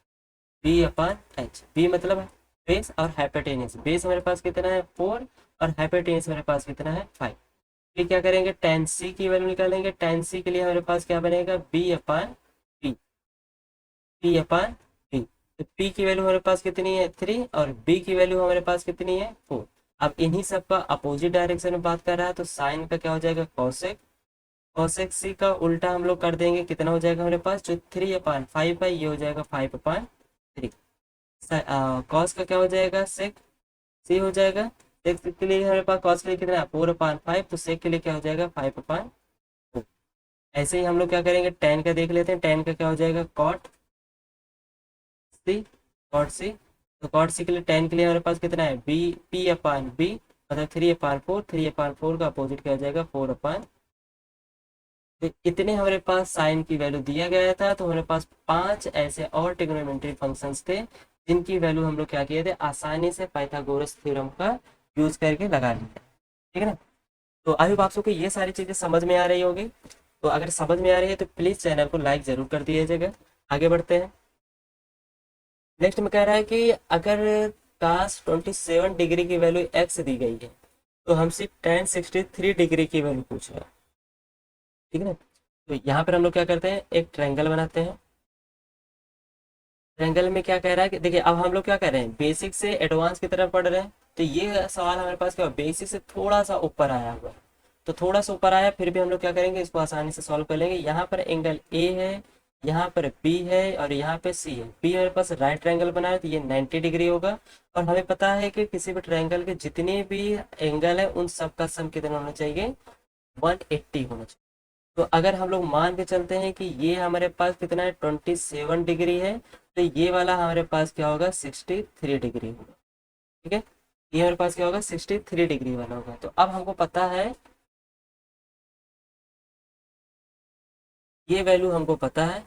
b/h, बी मतलब बेस और हाइपोटेनस। बेस हमारे पास कितना है 4 और हाइपोटेनस हमारे पास कितना है 5। फिर क्या करेंगे, tan सी की वैल्यू निकालेंगे। tan सी के लिए हमारे पास क्या बनेगा b/p। p/p। तो p की वैल्यू हमारे पास कितनी है 3 और b की वैल्यू हमारे पास कितनी है 4। अब इन्हीं सब का अपोजिट डायरेक्शन में बात कर रहा है, तो साइन का क्या हो जाएगा कॉसेक। कॉसेक सी का उल्टा हम लोग कर देंगे, कितना हो जाएगा हमारे पास, जो 3/5 है ये हो जाएगा 5/3। कॉस का क्या हो जाएगा सेक सी हो जाएगा। सेक के लिए हमारे पास कॉस के लिए कितना है 4/5, तो सेक के लिए क्या हो जाएगा 5/4। ऐसे ही हम लोग क्या करेंगे, टेन का देख लेते हैं। टेन का क्या हो जाएगा कॉट सी। कॉट सी, तो कॉट सी के लिए टेन के लिए हमारे पास कितना है बी, p/b मतलब 3/4। 3/4 का अपोजिट क्या हो जाएगा 4/। तो इतने हमारे पास साइन की वैल्यू दिया गया था। तो हमारे पास 5 ऐसे और ट्रिग्नोमेट्री फंक्शंस थे जिनकी वैल्यू हम लोग क्या किए थे, आसानी से पाइथागोरस थ्योरम का यूज करके लगा लिए। ठीक है ना। तो आई होप आप सबको ये सारी चीजें समझ में आ रही होगी। तो अगर समझ में आ रही है तो प्लीज चैनल को लाइक जरूर कर दीजिएगा। आगे बढ़ते हैं। नेक्स्ट में कह रहा है कि अगर कास 27 डिग्री की वैल्यू एक्स दी गई है तो हमसे tan 63 डिग्री की वैल्यू पूछ रहा है। ठीक है ना। तो यहाँ पर हम लोग क्या करते हैं, एक ट्रायंगल बनाते हैं। ट्रायंगल में क्या कह रहा है कि देखिए, अब हम लोग क्या कर रहे हैं, बेसिक से एडवांस की तरफ पढ़ रहे हैं। तो ये सवाल हमारे पास क्या बेसिक से थोड़ा सा ऊपर आया हुआ है। तो थोड़ा सा ऊपर आया, फिर भी हम लोग क्या करेंगे, इसको आसानी से सॉल्व कर लेंगे। यहाँ पर एंगल ए है, यहाँ पर बी है और यहाँ पे सी है। बी हमारे पास राइट ट्रायंगल बना है तो ये 90 डिग्री होगा। और हमें पता है कि किसी भी ट्रायंगल के जितने भी एंगल है उन सब का सम कितना होना चाहिए 180 होना चाहिए। तो अगर हम लोग मान के चलते हैं कि ये हमारे पास कितना है 27 डिग्री है, तो ये वाला हमारे पास क्या होगा 63 डिग्री होगा। ठीक है। ये हमारे पास क्या होगा 63 डिग्री वाला होगा। तो अब हमको पता है, ये वैल्यू हमको पता है,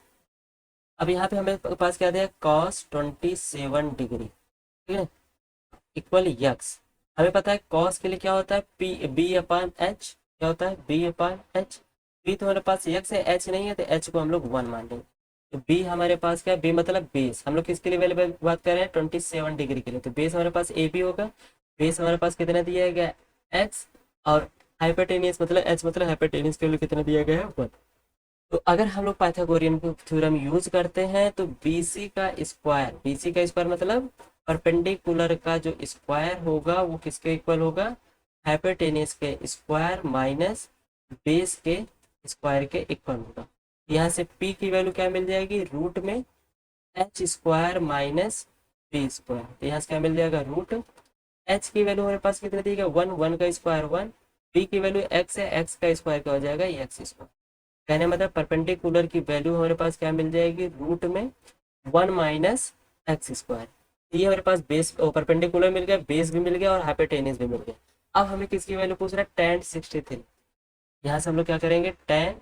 अब यहाँ पे हमें पास क्या दिया, कॉस 27 डिग्री, ठीक है, इक्वल यक्स। हमें पता है कॉस के लिए क्या होता है, पी बी अपान एच, क्या होता है बी अपान एच। बी तो हमारे पास यक्स है, एच नहीं है, तो एच को हम लोग 1 मान लेंगे। तो बी हमारे पास क्या है, बी मतलब बेस, हम लोग किसके लिए वैल्यू बात कर रहे हैं, 27 डिग्री के लिए, तो बेस हमारे पास ए बी होगा। बेस हमारे पास कितना दिया गया, एक्स, और हाइपोटेनियस मतलब एच मतलब हाइपोटेनियस के लिए कितना दिया गया है, 1। तो अगर हम लोग पाइथागोरियन थ्योरम यूज करते हैं तो बीसी का स्क्वायर, बीसी का स्क्वायर मतलब परपेंडिकुलर का जो स्क्वायर होगा वो किसके इक्वल होगा, हाइपोटेनियस के स्क्वायर माइनस बेस के स्क्वायर के इक्वल होगा। यहाँ से p की वैल्यू क्या मिल जाएगी, रूट में H square minus B square, तो यहाँ से क्या मिल जाएगा, रूट एच की वैल्यू हमारे पास कितनी दी गई, 1, 1 का स्क्वायर 1, बी की वैल्यू एक्स है, एक्स का स्क्वायर क्या हो जाएगा, एक्स स्क्वायर। कहने मतलब परपेंडिकुलर की वैल्यू हमारे पास क्या मिल जाएगी, रूट में 1 माइनस एक्स स्क्वायर। ये हमारे पास बेस परपेंडिकुलर मिल गया, बेस भी मिल गया और हाइपोटेनियस भी मिल गया। अब हमें किसकी वैल्यू पूछ रहा है, tan 63। यहाँ से हम लोग क्या करेंगे, tan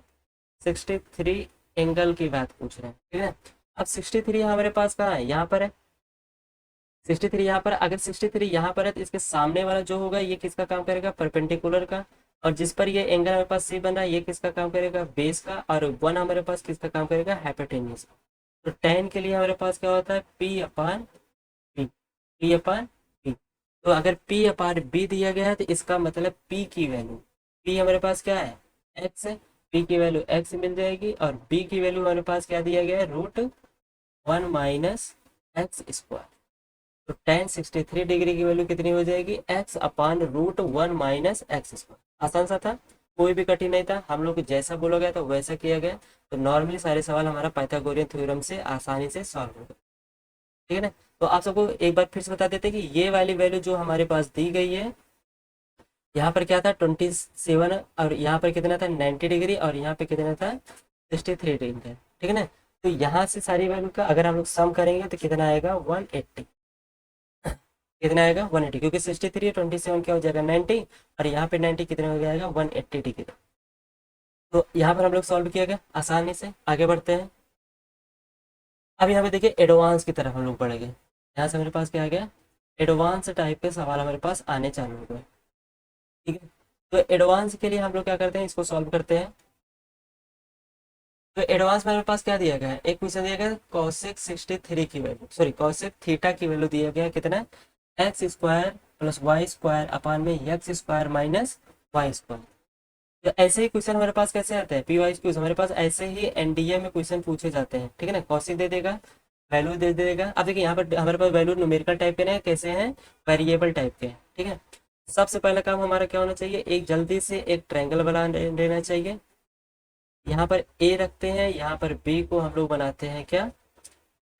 63 एंगल की बात पूछ रहे हैं, ठीक है। अब 63 हमारे पास कहाँ है, यहाँ पर है, 63 यहाँ पर, अगर 63 यहाँ पर है तो इसके सामने वाला जो होगा ये किसका काम करेगा, परपेंडिकुलर का। और जिस पर ये एंगल हमारे पास सी बन रहा है ये किसका काम करेगा, बेस का। और 1 हमारे पास किसका काम करेगा, हाइपोटेनियस। तो tan के लिए हमारे पास क्या होता है, पी अपान पी, पी अपान पी। तो अगर पी अपान बी दिया गया है तो इसका मतलब पी की वैल्यू, पी हमारे पास क्या है, एक्स है, पी की वैल्यू एक्स मिल जाएगी। और बी की वैल्यू हमारे पास क्या दिया गया है, रूट 1 माइनस एक्स स्क्वायर। तो tan 63 डिग्री की वैल्यू कितनी हो जाएगी, x upon root 1 minus X square. आसान सा था, कोई भी कठिन नहीं था, हम लोग को जैसा बोला गया था वैसा किया गया। तो नॉर्मली सारे सवाल हमारा पाइथागोरियन थ्योरम से आसानी से सॉल्व हो गए, ठीक है ना। तो आप सबको एक बार फिर से बता देते हैं कि ये वाली वैल्यू जो हमारे पास दी गई है, यहाँ पर क्या था 27, और यहाँ पर कितना था 90 डिग्री, और यहाँ पे कितना था 63 डिग्री था, ठीक है ना। तो यहाँ से सारी वैल्यू का अगर हम लोग सम करेंगे तो कितना आएगा, 180, कितना आएगा 180, क्योंकि 63 27 क्या हो जाएगा 90, और यहाँ पे 90 कितना हो जाएगा 180 डिग्री। तो यहाँ पर हम लोग सॉल्व किया गया आसानी से, आगे बढ़ते हैं। अब यहाँ पे देखिए एडवांस की तरफ हम लोग बढ़ेंगे, यहाँ से हमारे पास क्या आ गया, एडवांस टाइप के सवाल हमारे पास आने चालू हो गए, ठीक है। तो एडवांस के लिए हम लोग क्या करते हैं, इसको सॉल्व करते हैं। तो एडवांस में हमारे पास क्या दिया गया है, एक क्वेश्चन दिया गया है कॉसेक 63 की वैल्यू, सॉरी कॉसेक थीटा की वैल्यू दिया गया है कितना, X square plus Y square upon में X square minus Y square. तो ऐसे ही क्वेश्चन हमारे पास कैसे आते हैं, पी वाई क्यूज हमारे पास ऐसे ही एनडीए में क्वेश्चन पूछे जाते हैं, ठीक है ना। कॉसेक दे देगा, वैल्यू दे देगा। अब देखिए यहाँ पर हमारे पास वैल्यू न्यूमेरिकल टाइप के ना कैसे हैं, वेरिएबल टाइप के हैं, ठीक है। सबसे पहला काम हमारा क्या होना चाहिए, एक जल्दी से एक ट्रायंगल बना लेना चाहिए। यहाँ पर ए रखते हैं, यहाँ पर बी को हम लोग बनाते हैं क्या,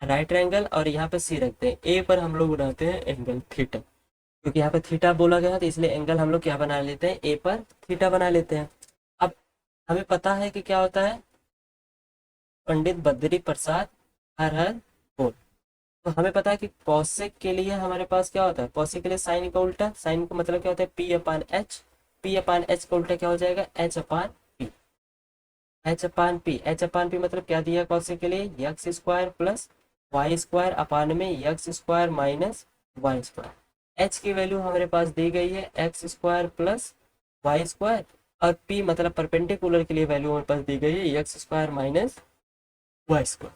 राइट एंगल, और यहाँ पर सी रखते हैं, ए पर हम लोग बनाते हैं एंगल थीटा, क्योंकि यहाँ पर थीटा बोला गया तो इसलिए एंगल हम लोग क्या बना लेते हैं, ए पर थीटा बना लेते हैं। अब हमें पता है कि क्या होता है, पंडित बद्री प्रसाद हर हर बोल। तो हमें पता है कि कौशिक के लिए हमारे पास क्या होता है, कौशिक के लिए साइन का उल्टा, साइन का मतलब क्या होता है P upon H, P upon H का उल्टा क्या हो जाएगा, H upon P, H upon P, H upon P मतलब क्या दिया कौशिक के लिए, X square plus Y square upon में X square minus Y square. H की वैल्यू हमारे पास दी गई है X square plus Y square, और पी मतलब परपेंडिकुलर के लिए वैल्यू हमारे पास दी गई है X square minus Y square.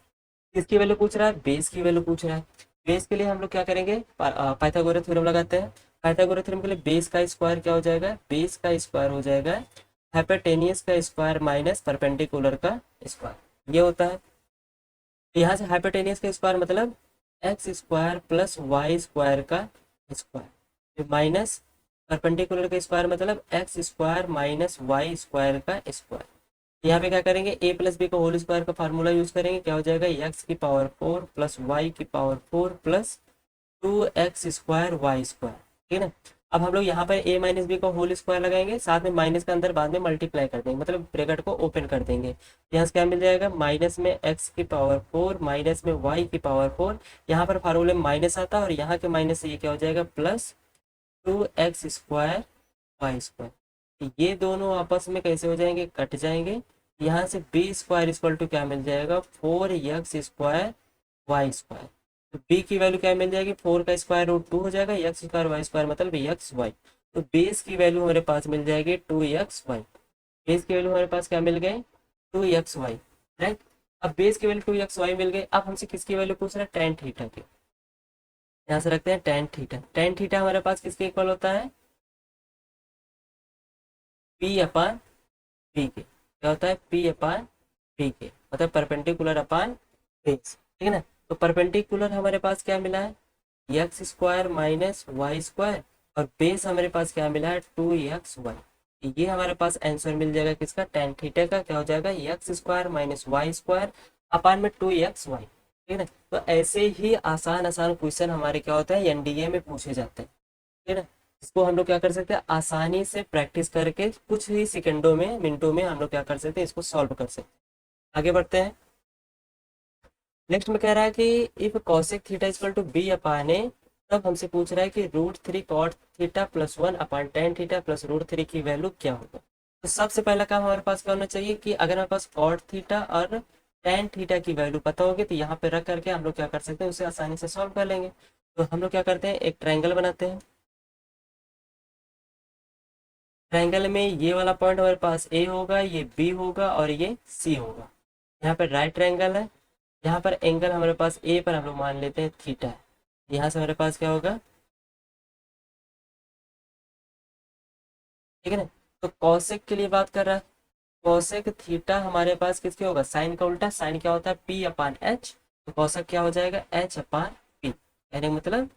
किसकी वैल्यू पूछ रहा है, बेस की वैल्यू पूछ रहा है। बेस के लिए हम लोग क्या करेंगे, पाइथागोरस थ्योरम लगाते हैं। पाइथागोरस थ्योरम के लिए बेस का स्क्वायर क्या हो जाएगा, बेस का स्क्वायर हो जाएगा हाइपोटेनियस का स्क्वायर माइनस परपेंडिकुलर का स्क्वायर, ये होता है। यहाँ से हाइपोटेनियस का स्क्वायर मतलब X square plus Y square का स्क्वायर, माइनस परपेंडिकुलर का स्क्वायर मतलब X square minus Y square का स्क्वायर। यहाँ पे क्या करेंगे, ए प्लस बी का होल स्क्वायर का फार्मूला यूज करेंगे, क्या हो जाएगा एक्स की पावर 4 प्लस वाई की power 4 plus 2x square Y square, ठीक है ना। अब हम लोग यहाँ पर a माइनस बी का होल स्क्वायर लगाएंगे, साथ में माइनस का अंदर बाद में मल्टीप्लाई कर देंगे, मतलब ब्रैकेट को ओपन कर देंगे। यहाँ से क्या मिल जाएगा, माइनस में x की पावर 4 माइनस में y की पावर 4, यहाँ पर फार्मूले में माइनस आता है और यहाँ के माइनस से ये क्या हो जाएगा plus 2x square Y square. ये दोनों आपस में कैसे हो जाएंगे, कट जाएंगे, यहाँ से बी स्क्वायर इक्वल टू क्या मिल जाएगा, 4x स्क्वायर वाई स्क्वायर। तो बी की वैल्यू क्या मिल जाएगी, 4 का स्क्वायर रूट 2 हो जाएगा, एक्स स्क्वायर वाई स्क्वायर मतलब एक्स वाई। तो बेस की वैल्यू हमारे पास मिल जाएगी 2x वाई। बेस की वैल्यू हमारे पास क्या मिल गई, 2x वाई, राइट। अब बेस की वैल्यू 2x वाई मिल गई, अब हमसे किसकी वैल्यू पूछ रहा है, टेन थीटा की। यहाँ से रखते हैं टेन थीटा। टेन थीटा हमारे पास किसके इक्वल होता है, पी अपान पी के। क्या होता है, पी अपान पी के, मतलब परपेंडिकुलर अपान बेस, ठीक है ना। तो परपेंडिकुलर हमारे पास क्या मिला है, X square minus Y square, और बेस हमारे पास क्या मिला है, 2x वाई। ये हमारे पास आंसर मिल जाएगा किसका, टेन थीटा का। क्या हो जाएगा, X square minus Y square upon में 2x वाई, ठीक है ना। तो ऐसे ही आसान आसान क्वेश्चन हमारे क्या होता है, एनडीए में पूछे जाते हैं, ठीक है ना। इसको हम लोग क्या कर सकते हैं, आसानी से प्रैक्टिस करके कुछ ही सेकंडों में, मिनटों में हम लोग क्या कर सकते हैं, इसको सॉल्व कर सकते हैं। आगे बढ़ते हैं। नेक्स्ट में कह रहा है कि if cosec theta equal to B upon A, तब हमसे पूछ रहा है कि root 3 cot theta plus 1 upon tan theta plus root 3 की वैल्यू क्या होगा। तो सबसे पहला काम हमारे पास क्या होना चाहिए कि अगर हमारे पास कॉट थीटा और टेन थीटा की वैल्यू पता होगी तो यहाँ पे रख करके हम लोग क्या कर सकते हैं, उसे आसानी से सॉल्व कर लेंगे। तो हम लोग क्या करते हैं, एक ट्रायंगल बनाते हैं। ट्रायंगल में ये वाला पॉइंट हमारे पास ए होगा, ये बी होगा और ये सी होगा। यहाँ पर राइट ट्रायंगल है। यहाँ पर एंगल हमारे पास ए पर हम लोग मान लेते हैं थीटा है। यहाँ से हमारे पास क्या होगा, ठीक है ना। तो कॉसेक के लिए बात कर रहा है, कॉसेक थीटा हमारे पास किसके होगा, साइन का उल्टा। साइन क्या होता है, पी अपान एच। तो कॉसेक क्या हो जाएगा, एच अपान पी, यानी मतलब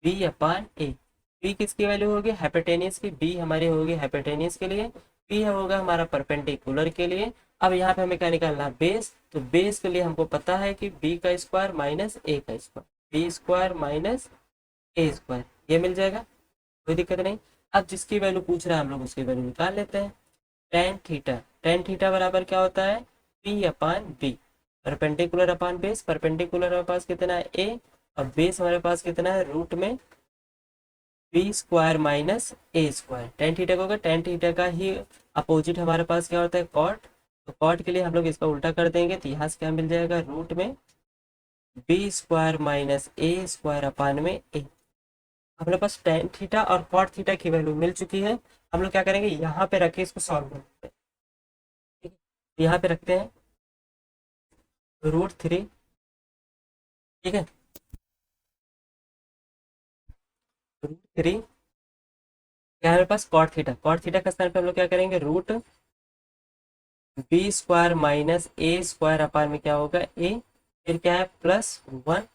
बी अपान ए। बी किसकी वैल्यू होगी, हाइपोटेनियस की। बी हमारी होगी हाइपोटेनियस के लिए, पी होगा हमारा परपेंडिकुलर के लिए। अब यहाँ पे हमें क्या निकालना है, बेस। तो बेस के लिए हमको पता है कि बी का स्क्वायर माइनस ए का square, B square minus A square, ये मिल जाएगा, कोई दिक्कत नहीं। अब जिसकी वैल्यू पूछ रहा है हम लोग उसकी वैल्यू निकाल लेते हैं। टेन थीटा, टेन थीटा बराबर क्या होता है, P upon B. Perpendicular upon base, perpendicular हमारे पास कितना है ए, और बेस हमारे पास कितना है, रूट में B square minus A square. Tan theta का होगा, टेन थीटा का ही अपोजिट हमारे पास क्या होता है, कॉट। तो कॉट के लिए हम लोग इसका उल्टा कर देंगे, तो यहाँ से क्या मिल जाएगा, रूट में B square minus A square upon में ए। अपने पास टेन थीटा और कॉट थीटा की वैल्यू मिल चुकी है। हम लोग क्या करेंगे, यहाँ पे रख के इसको सॉल्व करते हैं, ठीक है। यहाँ पे रखते हैं रूट 3, ठीक है। रूट 3 क्या है हमारे पास, कॉट थीटा। कॉट थीटा का स्थान पे हम लोग क्या करेंगे, root B square minus A square upon में क्या होगा, ए, फिर क्या है +1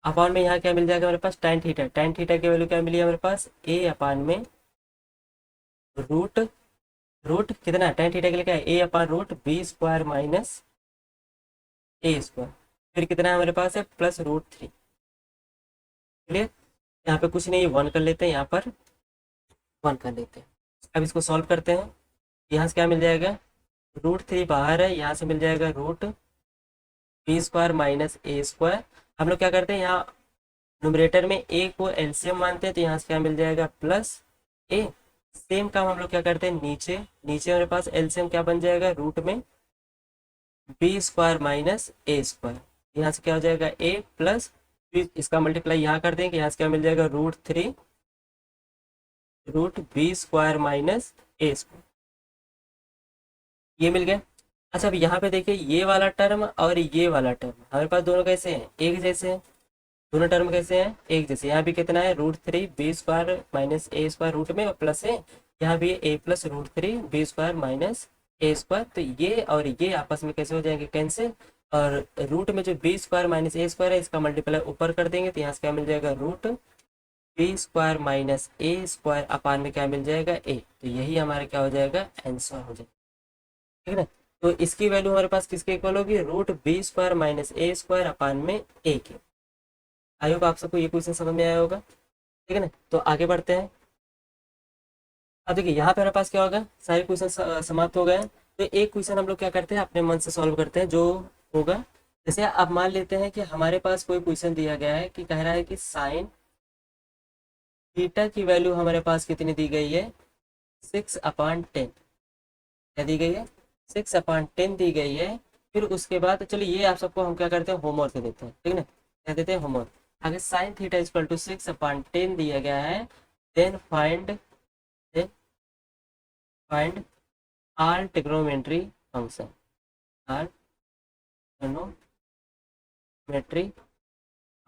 अपान में यहाँ क्या मिल जाएगा हमारे पास, टेन थीटा। टेन थीटा की वैल्यू क्या मिली हमारे पास, ए अपान में रूट, रूट कितना, टेन थीटा के लिए क्या है, A upon root B square minus A square, फिर कितना है हमारे पास है, +√3। क्लियर। यहाँ पे कुछ नहीं, वन कर लेते हैं, यहाँ पर वन कर लेते हैं। अब इसको सॉल्व करते हैं। यहाँ से क्या मिल जाएगा, रूट 3 बाहर है, यहाँ से मिल जाएगा root B square minus A square. हम लोग क्या करते हैं, यहाँ न्यूमरेटर में ए को एलसीएम मानते हैं, तो यहाँ से क्या मिल जाएगा, प्लस ए। सेम काम हम लोग क्या करते हैं, नीचे, नीचे हमारे पास एलसीएम क्या बन जाएगा, रूट में B square minus A square. यहाँ से क्या हो जाएगा, ए प्लस, फिर इसका मल्टीप्लाई यहाँ कर देंगे, यहाँ से क्या मिल जाएगा, root 3 root B square minus A square, ये मिल गया। अच्छा अब यहाँ पे देखिए, ये वाला टर्म और ये वाला टर्म हमारे पास दोनों कैसे हैं, एक जैसे हैं। दोनों टर्म कैसे हैं, एक जैसे। यहाँ भी कितना है, root 3 B square minus A square root में, और प्लस है यहाँ भी A plus root 3 B square minus A square. तो ये और ये आपस में कैसे हो जाएंगे, कैंसिल। और रूट में जो B square minus A square है, इसका मल्टीप्लाई ऊपर कर देंगे, तो यहाँ से क्या मिल जाएगा, root B square minus A square upon में क्या मिल जाएगा, ए। तो यही हमारा क्या हो जाएगा, आंसर हो जाएगा, ठीक है ना। तो इसकी वैल्यू हमारे पास किसके इक्वल होगी, root B square minus A square upon में ए के। आई होप आप सबको ये क्वेश्चन समझ में आया होगा, ठीक है ना। तो आगे बढ़ते हैं। अब देखिए यहाँ पे हमारे पास क्या होगा, सारे क्वेश्चन समाप्त हो गए हैं। तो एक क्वेश्चन हम लोग क्या करते हैं, अपने मन से सॉल्व करते हैं जो होगा। जैसे अब मान लेते हैं कि हमारे पास कोई क्वेश्चन दिया गया है कि कह रहा है कि साइन थीटा की वैल्यू हमारे पास कितनी दी गई है, 6/10। क्या दी गई है, 6/10 दी गई है। फिर उसके बाद चलिए ये आप सबको हम क्या करते हैं, होमवर्क देते हैं, ठीक है ना, क्या देते हैं, होमवर्क। अगर साइन थीटा इक्वल टू 6/10 दिया गया है, देन फाइंड आल ट्रिग्नोमेट्री फंक्शन, आल ट्रिग्नोमेट्री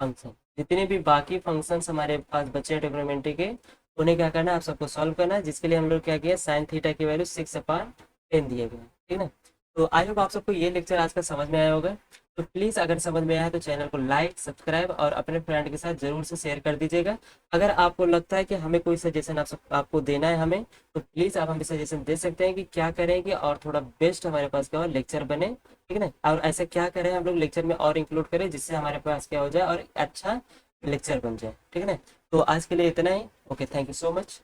फंक्शन, जितने भी बाकी फंक्शंस हमारे पास बचे हैं ट्रिग्नोमेट्री के, उन्हें क्या करना है, आप सबको सॉल्व करना है, जिसके लिए हम लोग क्या किया, साइन थीटा की वैल्यू 6/10 दिया गया है, ठीक है ना। तो आई होप आप सबको ये लेक्चर आज का समझ में आया होगा। तो प्लीज़ अगर समझ में आया है तो चैनल को लाइक सब्सक्राइब और अपने फ्रेंड के साथ जरूर से शेयर कर दीजिएगा। अगर आपको लगता है कि हमें कोई सजेशन आपको देना है हमें, तो प्लीज़ आप हमें सजेशन दे सकते हैं कि क्या करें कि और थोड़ा बेस्ट हमारे पास क्या हो, लेक्चर बने, ठीक है ना। और ऐसा क्या करें हम लोग लेक्चर में और इंक्लूड करें जिससे हमारे पास क्या हो जाए और अच्छा लेक्चर बन जाए, ठीक है ना। तो आज के लिए इतना ही। Okay, thank you so much.